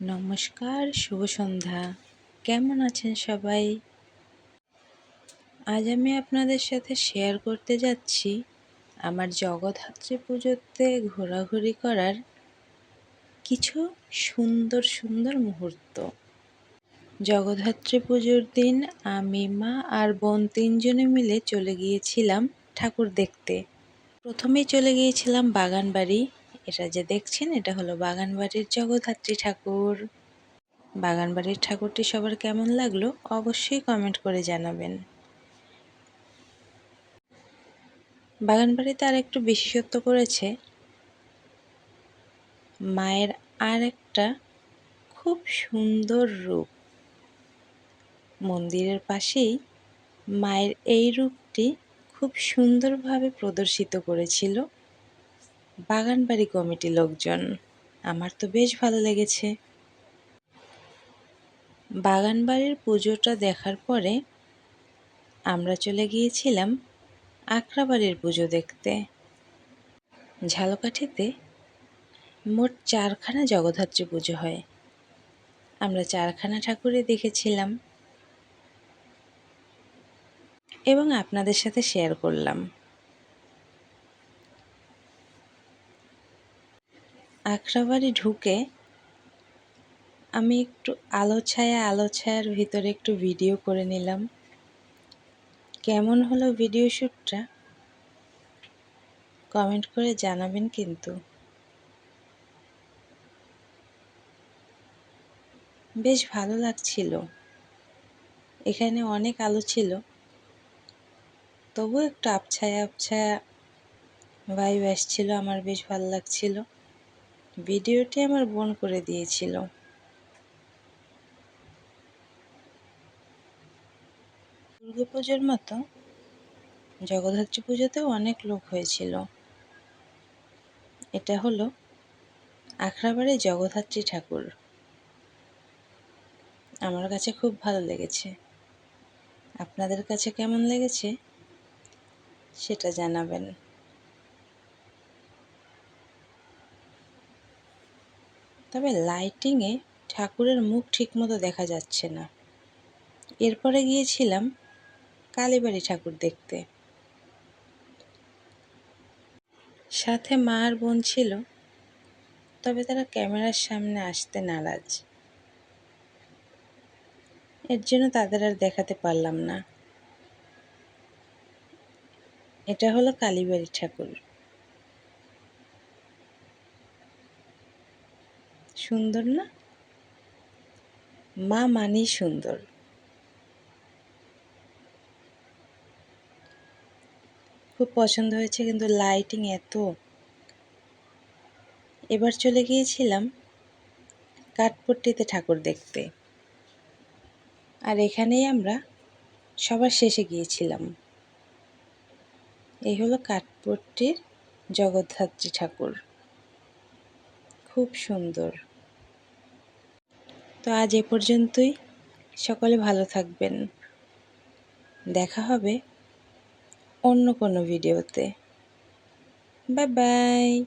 নমস্কার, শুভ সন্ধ্যা। কেমন আছেন সবাই? আজ আমি আপনাদের সাথে শেয়ার করতে যাচ্ছি আমার জগদ্ধাত্রী পুজোতে ঘোরাঘুরি করার কিছু সুন্দর সুন্দর মুহূর্ত। জগদ্ধাত্রী পুজোর দিন আমি, মা আর বোন তিনজনে মিলে চলে গিয়েছিলাম ঠাকুর দেখতে। প্রথমেই চলে গিয়েছিলাম বাগানবাড়ি। এটা যে দেখছেন, এটা হলো বাগানবাড়ির জগদ্ধাত্রী ঠাকুর। বাগানবাড়ির ঠাকুরটি সবার কেমন লাগলো অবশ্যই কমেন্ট করে জানাবেন। বাগানবাড়িতে আর একটু বিশেষত্ব করেছে, মায়ের আর একটা খুব সুন্দর রূপ। মন্দিরের পাশেই মায়ের এই রূপটি খুব সুন্দরভাবে প্রদর্শিত করেছিল বাগানবাড়ি কমিটি লোকজন। আমার তো বেশ ভালো লেগেছে। বাগানবাড়ির পুজোটা দেখার পরে আমরা চলে গিয়েছিলাম আখড়াবাড়ির পুজো দেখতে। ঝালকাঠিতে মোট 4খানা জগদ্ধাত্রী পুজো হয়। আমরা 4খানা ঠাকুরই দেখেছিলাম এবং আপনাদের সাথে শেয়ার করলাম। আখড়াবাড়ি ঢুকে আমি একটু আলো ছায়ার ভিতরে একটু ভিডিও করে নিলাম। কেমন হলো ভিডিও শ্যুটটা কমেন্ট করে জানাবেন কিন্তু। বেশ ভালো লাগছিল। এখানে অনেক আলো ছিল, তবু একটু আবছায়া ভাইব আসছিল। আমার বেশ ভালো লাগছিল। ভিডিওটি আমার বোন করে দিয়েছিল। দুর্গাপুজোর মতো জগদ্ধাত্রী পুজোতেও অনেক লোক হয়েছিল। এটা হলো আখড়াবাড়ির জগদ্ধাত্রী ঠাকুর। আমার কাছে খুব ভালো লেগেছে। আপনাদের কাছে কেমন লেগেছে সেটা জানাবেন। তবে লাইটিংয়ে ঠাকুরের মুখ ঠিকমতো দেখা যাচ্ছে না। এরপরে গিয়েছিলাম কালীবাড়ি ঠাকুর দেখতে। সাথে মা আর বোন ছিল, তবে তারা ক্যামেরার সামনে আসতে নারাজ। এর জন্য তাদের আর দেখাতে পারলাম না। এটা হলো কালীবাড়ি ঠাকুর। সুন্দর না? মা মানেই সুন্দর। খুব পছন্দ হয়েছে, কিন্তু লাইটিং এত। এবার চলে গিয়েছিলাম কাঠপট্টিতে ঠাকুর দেখতে। আর এখানেই আমরা সবার শেষে গিয়েছিলাম। এই হলো কাঠপট্টির জগদ্ধাত্রী ঠাকুর। খুব সুন্দর। তো আজ এ পর্যন্তই। সকলে ভালো থাকবেন। দেখা হবে অন্য কোনো ভিডিওতে। Bye bye.